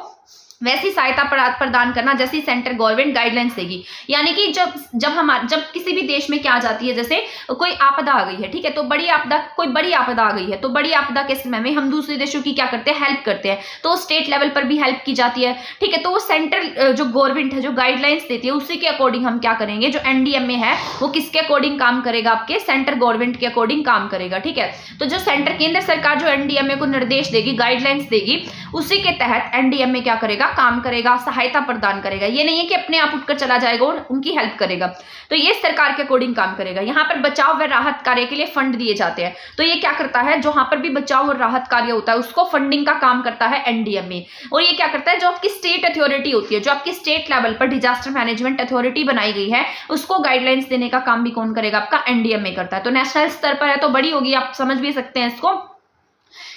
वैसी सहायता प्रदान करना जैसी सेंट्रल गवर्नमेंट गाइडलाइंस देगी। यानी कि जब किसी भी देश में क्या आ जाती है, जैसे कोई आपदा आ गई है, ठीक है, तो कोई बड़ी आपदा आ गई है, तो बड़ी आपदा के समय में हम दूसरे देशों की क्या करते हैं, हेल्प करते हैं। तो स्टेट लेवल पर भी हेल्प की जाती है। ठीक है, तो वो सेंट्रल जो गवर्नमेंट है जो गाइडलाइंस देती है उसी के अकॉर्डिंग हम क्या करेंगे, जो एनडीएमए है वो किसके अकॉर्डिंग काम करेगा, आपके सेंट्रल गवर्नमेंट के अकॉर्डिंग काम करेगा। ठीक है, तो जो केंद्र सरकार जो एनडीएमए को निर्देश देगी, गाइडलाइंस देगी, उसी के तहत एनडीएमए क्या करेगा, काम करेगा, सहायता प्रदान करेगा। ये नहीं है कि अपने आप उठकर चला जाएगा और उनकी हेल्प करेगा। तो ये सरकार के अकॉर्डिंग काम करेगा। यहाँ पर बचाव व राहत कार्य के लिए फंड दिए जाते हैं। तो ये क्या करता है, जहां पर भी बचाव और राहत कार्य होता है उसको फंडिंग का काम करता है एनडीएमए। और ये क्या करता है, जो आपकी स्टेट अथॉरिटी होती है, जो आपकी स्टेट लेवल पर डिजास्टर मैनेजमेंट अथॉरिटी बनाई गई है, उसको गाइडलाइंस देने का काम भी कौन करेगा, आपका एनडीएमए करता है। तो नेशनल स्तर पर है तो बड़ी होगी, आप समझ भी सकते हैं इसको।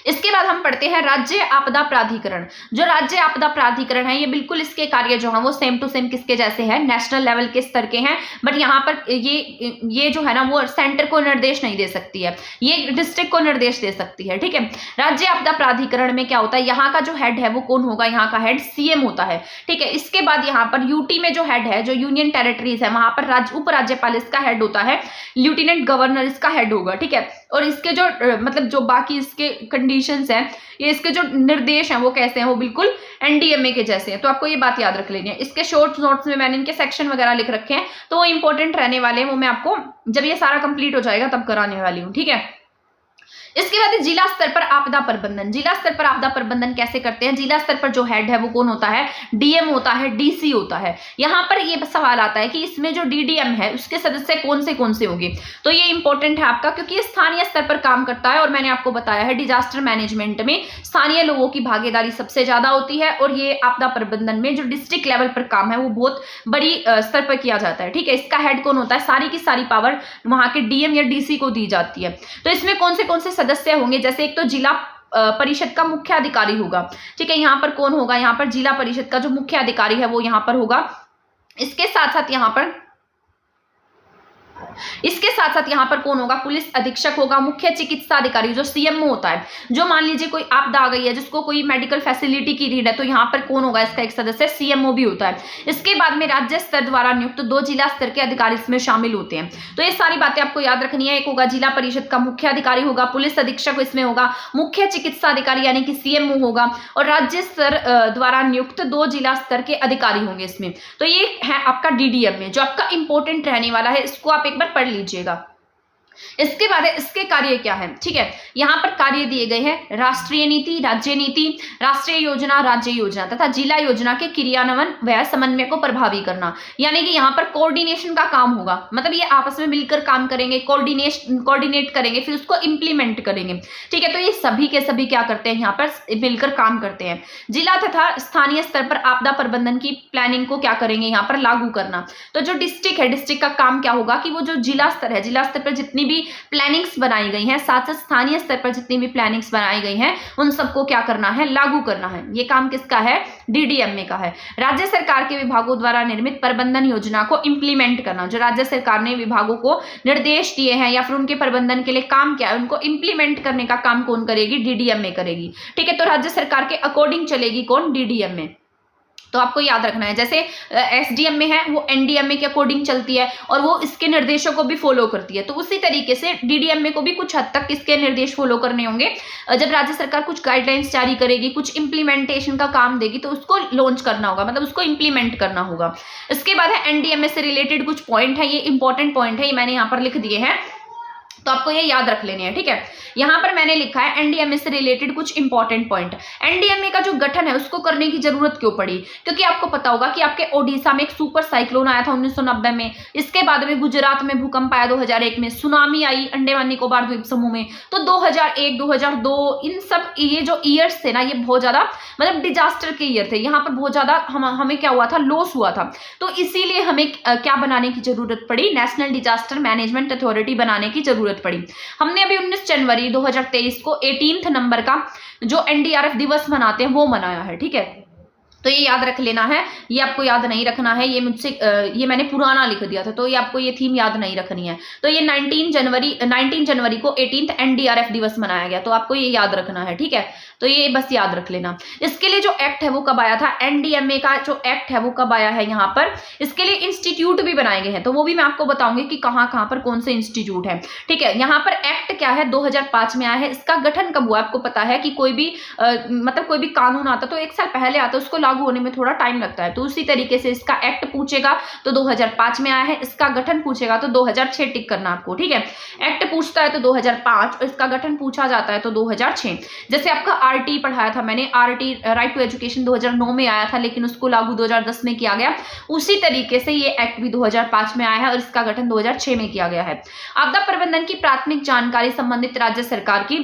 इसके बाद हम पढ़ते हैं राज्य आपदा प्राधिकरण। जो राज्य आपदा प्राधिकरण है ये बिल्कुल इसके कार्य जो है वो सेम टू सेम किसके जैसे हैं, नेशनल लेवल के स्तर के हैं, बट यहाँ पर ये जो है ना वो सेंटर को निर्देश नहीं दे सकती है, ये डिस्ट्रिक्ट को निर्देश दे सकती है। ठीक है, राज्य आपदा प्राधिकरण में क्या होता है, यहाँ का जो हेड है वो कौन होगा, यहाँ का हेड सीएम होता है। ठीक है, इसके बाद यहाँ पर यूटी में जो हेड है, जो यूनियन टेरिटरीज है, वहां पर उपराज्यपाल इसका हेड होता है, लेफ्टिनेंट गवर्नर इसका हेड होगा। ठीक है, और इसके जो मतलब जो बाकी इसके कंडीशंस हैं, ये इसके जो निर्देश हैं वो कैसे हैं, वो बिल्कुल एनडीएमए के जैसे हैं। तो आपको ये बात याद रख लेनी है। इसके शॉर्ट नोट्स में मैंने इनके सेक्शन वगैरह लिख रखे हैं, तो वो इंपॉर्टेंट रहने वाले हैं, वो मैं आपको जब ये सारा कंप्लीट हो जाएगा तब कराने वाली हूँ। ठीक है, इसके बाद जिला स्तर पर आपदा प्रबंधन। जिला स्तर पर आपदा प्रबंधन कैसे करते हैं, जिला स्तर पर जो हेड है वो कौन होता है, डीएम होता है, डीसी होता है। यहाँ पर ये सवाल आता है कि इसमें जो डीडीएम है उसके सदस्य कौन से होंगे, तो ये इंपॉर्टेंट है आपका, क्योंकि ये स्थानीय स्तर पर काम करता है। और मैंने आपको बताया है डिजास्टर मैनेजमेंट में स्थानीय लोगों की भागीदारी सबसे ज्यादा होती है, और ये आपदा प्रबंधन में जो डिस्ट्रिक्ट लेवल पर काम है वो बहुत बड़ी स्तर पर किया जाता है। ठीक है, इसका हेड कौन होता है, सारी की सारी पावर वहां के डीएम या डीसी को दी जाती है। तो इसमें कौन से सदस्य होंगे, जैसे एक तो जिला परिषद का मुख्य अधिकारी होगा। ठीक है, यहाँ पर कौन होगा, यहाँ पर जिला परिषद का जो मुख्य अधिकारी है वो यहाँ पर होगा। इसके साथ साथ यहाँ पर कौन होगा, पुलिस अधीक्षक होगा, मुख्य चिकित्सा अधिकारी जो सीएमओ होता है। जो मान लीजिए कोई आपदा आ गई है, जिसको कोई मेडिकल फैसिलिटी की नीड है, तो यहाँ पर कौन होगा, इसका एक सदस्य सीएमओ भी होता है। इसके बाद में राज्य स्तर द्वारा नियुक्त 2 जिला स्तर के अधिकारी इसमें शामिल होते हैं। तो ये सारी बातें आपको याद रखनी है। एक होगा जिला परिषद का मुख्य अधिकारी होगा, पुलिस अधीक्षक इसमें होगा, मुख्य चिकित्सा अधिकारी यानी कि सीएमओ होगा, और राज्य स्तर द्वारा नियुक्त 2 जिला स्तर के अधिकारी होंगे इसमें। तो ये है आपका डीडीएम में, जो आपका इंपॉर्टेंट रहने वाला है, इसको आप एक बार पढ़ लीजिएगा। इसके बाद इसके कार्य क्या है। ठीक है, यहाँ पर कार्य दिए गए हैं, राष्ट्रीय नीति, राज्य नीति, राष्ट्रीय योजना, राज्य योजना तथा जिला योजना के क्रियान्वयन व समन्वय को प्रभावी करना। यानी कि यहाँ पर कोऑर्डिनेशन का काम होगा, मतलब ये आपस में मिलकर काम करेंगे, कोऑर्डिनेट करेंगे, फिर उसको इंप्लीमेंट करेंगे। ठीक है, तो ये सभी के सभी क्या करते हैं, यहाँ पर मिलकर काम करते हैं। जिला तथा स्थानीय स्तर पर आपदा प्रबंधन की प्लानिंग को क्या करेंगे, यहाँ पर लागू करना। तो जो डिस्ट्रिक्ट है, डिस्ट्रिक्ट का काम क्या होगा कि वो जो जिला स्तर है, जिला स्तर पर जितनी भी प्लानिंग्स बनाई गई हैं, साथ साथ स्थानीय स्तर पर जितनी भी प्लानिंग्स बनाई गई हैं, उन सबको क्या करना है, लागू करना है। ये काम किसका है, डीडीएमए का है। राज्य सरकार के विभागों द्वारा निर्मित प्रबंधन योजना को इंप्लीमेंट करना। जो राज्य सरकार ने विभागों को निर्देश दिए हैं या फिर उनके प्रबंधन के लिए काम किया है, उनको इंप्लीमेंट करने का काम कौन करेगी, डीडीएमए करेगी। ठीक है, तो राज्य सरकार के अकॉर्डिंग चलेगी कौन, डीडीएमए। तो आपको याद रखना है, जैसे एसडीएम में है वो एनडीएमए के अकॉर्डिंग चलती है और वो इसके निर्देशों को भी फॉलो करती है। तो उसी तरीके से डीडीएमए को भी कुछ हद तक इसके निर्देश फॉलो करने होंगे। जब राज्य सरकार कुछ गाइडलाइंस जारी करेगी, कुछ इंप्लीमेंटेशन का काम देगी, तो उसको लॉन्च करना होगा, मतलब उसको इंप्लीमेंट करना होगा। इसके बाद है एनडीएमए से रिलेटेड कुछ पॉइंट है, ये इंपॉर्टेंट पॉइंट है, ये मैंने यहाँ पर लिख दिए हैं, तो आपको ये याद रख लेने हैं। ठीक है, यहाँ पर मैंने लिखा है एनडीएमए से रिलेटेड कुछ इंपॉर्टेंट पॉइंट। एनडीएमए का जो गठन है उसको करने की जरूरत क्यों पड़ी, क्योंकि आपको पता होगा कि आपके ओडिशा में एक सुपर साइक्लोन आया था 1990 में। इसके बाद में गुजरात में भूकंप आया 2001 में, सुनामी आई अंडमान निकोबार द्वीप समूह में। तो 2001, 2002 इन सब ये जो ईयर्स थे ना, ये बहुत ज्यादा मतलब डिजास्टर के ईयर थे। यहाँ पर बहुत ज्यादा हमें क्या हुआ था, लॉस हुआ था। तो इसीलिए हमें क्या बनाने की जरूरत पड़ी, नेशनल डिजास्टर मैनेजमेंट अथॉरिटी बनाने की जरूरत पड़ी। हमने अभी 19 जनवरी 2023 को 18 नंबर का जो एनडीआरएफ दिवस मनाते हैं वो मनाया है। ठीक है, तो ये याद रख लेना है, ये आपको याद नहीं रखना है, ये मुझसे ये मैंने पुराना लिख दिया था, तो ये आपको ये थीम याद नहीं रखनी है। तो ये 19 जनवरी को 18th एनडीआरएफ दिवस मनाया गया, तो आपको ये याद रखना है। ठीक है, तो ये बस याद रख लेना। इसके लिए जो एक्ट है वो कब आया था, एनडीएमए का जो एक्ट है वो कब आया है, यहाँ पर इसके लिए इंस्टीट्यूट भी बनाए गए हैं, तो वो भी मैं आपको बताऊंगी कि कहाँ कहाँ पर कौन से इंस्टीट्यूट है। ठीक है, यहाँ पर एक्ट क्या है, 2005 में आया है। इसका गठन कब हुआ, आपको पता है कि कोई भी मतलब कोई भी कानून आता तो 1 साल पहले आता, उसको लागू होने में थोड़ा टाइम लगता है। तो उसी तरीके से इसका एक्ट पूछेगा तो 2005 में आया है, इसका गठन पूछेगा तो 2006 टिक करना आपको। ठीक है, एक्ट पूछता है तो 2005 और इसका गठन पूछा जाता है तो 2006। जैसे आपका आरटी पढ़ाया था मैंने, आरटी राइट टू एजुकेशन 2009 में आया था, लेकिन उसको लागू 2010 में किया गया। उसी तरीके से ये एक्ट भी 2005 में आया है और इसका गठन 2006 में किया गया है। आपदा प्रबंधन की प्राथमिक जानकारी संबंधित राज्य सरकार की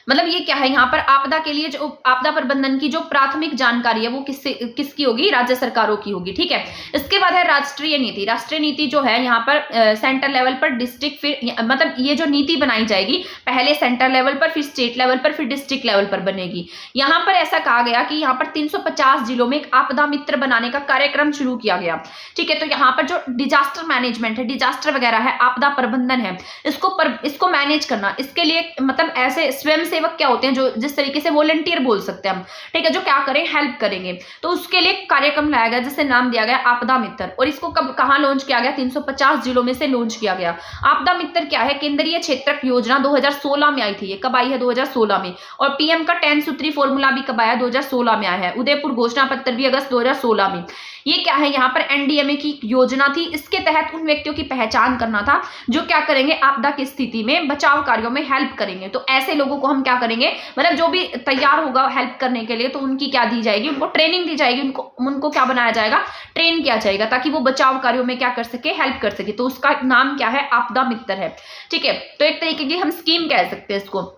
मतलब ये क्या है, यहाँ पर आपदा के लिए जो आपदा प्रबंधन की जो प्राथमिक जानकारी है वो किसकी होगी, राज्य सरकारों की होगी, ठीक है। इसके बाद है राष्ट्रीय नीति। राष्ट्रीय नीति जो है यहाँ पर सेंटर लेवल पर, डिस्ट्रिक्ट, फिर मतलब ये जो नीति बनाई जाएगी पहले सेंटर लेवल पर, फिर स्टेट लेवल पर, फिर डिस्ट्रिक्ट लेवल पर बनेगी। यहाँ पर ऐसा कहा गया कि यहाँ पर 350 जिलों में एक आपदा मित्र बनाने का कार्यक्रम शुरू किया गया, ठीक है। तो यहाँ पर जो डिजास्टर मैनेजमेंट है, डिजास्टर वगैरह है, आपदा प्रबंधन है, इसको मैनेज करना, इसके लिए मतलब ऐसे स्वयं सेवक क्या होते हैं जो जिस तरीके से वॉलंटियर बोल सकते हैं हम, ठीक है, जो क्या करें, हेल्प करेंगे। तो उसके लिए कार्यक्रम लाया गया जिसे नाम दिया गया आपदा मित्र। और इसको कहाँ लॉन्च किया गया, 350 जिलों में से लॉन्च किया गया। आपदा मित्र क्या है, केंद्रीय क्षेत्रक योजना 2016 में आई थी। ये कब आई है, 2016 में। और पीएम का 10 सूत्री फॉर्मूला भी कब आया, 2016 में आया है। उदयपुर घोषणा पत्र भी अगस्त 2016 में। ये क्या है, यहाँ पर एनडीएमए की योजना थी। इसके तहत उन व्यक्तियों की पहचान करना था जो क्या करेंगे, आपदा की स्थिति में बचाव कार्यों में हेल्प करेंगे। तो ऐसे लोगों को हम क्या करेंगे, मतलब जो भी तैयार होगा हेल्प करने के लिए, तो उनकी क्या दी जाएगी, उनको ट्रेनिंग दी जाएगी, उनको क्या बनाया जाएगा, ट्रेन किया जाएगा, ताकि वो बचाव कार्यों में क्या कर सके, हेल्प कर सके। तो उसका नाम क्या है, आपदा मित्र है, ठीक है। तो एक तरीके की हम स्कीम कह सकते हैं इसको।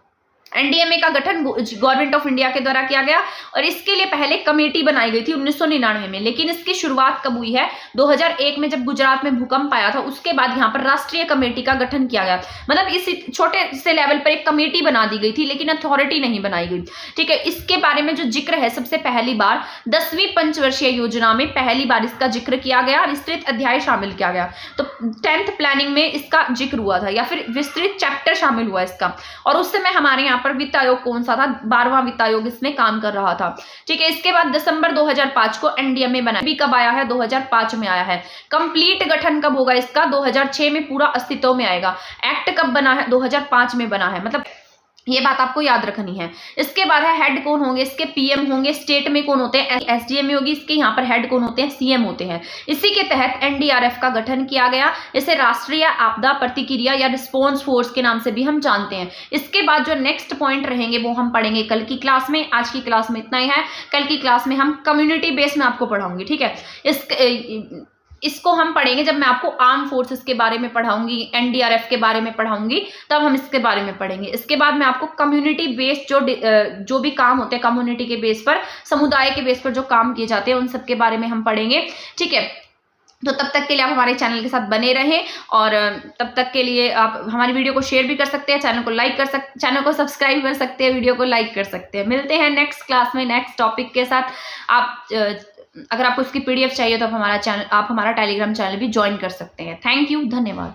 एनडीएमए का गठन गवर्नमेंट ऑफ इंडिया के द्वारा किया गया और इसके लिए पहले कमेटी बनाई गई थी 1999 में। लेकिन इसकी शुरुआत कब हुई है, 2001 में, जब गुजरात में भूकंप आया था। उसके बाद यहाँ पर राष्ट्रीय कमेटी का गठन किया गया। मतलब इस छोटे से लेवल पर एक कमेटी बना दी गई थी, लेकिन अथॉरिटी नहीं बनाई गई, ठीक है। इसके बारे में जो जिक्र है, सबसे पहली बार 10वीं पंचवर्षीय योजना में पहली बार इसका जिक्र किया गया, विस्तृत अध्याय शामिल किया गया। तो 10th प्लानिंग में इसका जिक्र हुआ था, या फिर विस्तृत चैप्टर शामिल हुआ इसका। और उस समय हमारे यहाँ पर वित्त आयोग कौन सा था, 12वां वित्त आयोग इसमें काम कर रहा था, ठीक है। इसके बाद दिसंबर 2005 को एनडीएमए बना, भी कब आया है, 2005 में आया है। कंप्लीट गठन कब होगा इसका, 2006 में पूरा अस्तित्व में आएगा। एक्ट कब बना है, 2005 में बना है। मतलब ये बात आपको याद रखनी है। इसके बाद है हेड कौन होंगे, इसके पीएम होंगे। स्टेट में कौन होते हैं, एसडीएम होगी, इसके यहाँ पर हेड कौन होते हैं, सीएम होते हैं। इसी के तहत एनडीआरएफ का गठन किया गया। इसे राष्ट्रीय आपदा प्रतिक्रिया या रिस्पॉन्स फोर्स के नाम से भी हम जानते हैं। इसके बाद जो नेक्स्ट पॉइंट रहेंगे वो हम पढ़ेंगे कल की क्लास में। आज की क्लास में इतना ही है। कल की क्लास में हम कम्युनिटी बेस में आपको पढ़ाऊंगी, ठीक है। इसको हम पढ़ेंगे जब मैं आपको आर्म फोर्सेस के बारे में पढ़ाऊंगी, एनडीआरएफ के बारे में पढ़ाऊंगी, तब हम इसके बारे में पढ़ेंगे। इसके बाद मैं आपको कम्युनिटी बेस्ड जो भी काम होते हैं, कम्युनिटी के बेस पर, समुदाय के बेस पर जो काम किए जाते हैं, उन सब के बारे में हम पढ़ेंगे, ठीक है। तो तब तक के लिए आप हमारे चैनल के साथ बने रहें, और तब तक के लिए आप हमारी वीडियो को शेयर भी कर सकते हैं, चैनल को सब्सक्राइब कर सकते हैं, वीडियो को लाइक कर सकते हैं। मिलते हैं नेक्स्ट क्लास में नेक्स्ट टॉपिक के साथ। अगर आपको इसकी पीडीएफ चाहिए तो आप हमारा टेलीग्राम चैनल भी ज्वाइन कर सकते हैं। थैंक यू, धन्यवाद।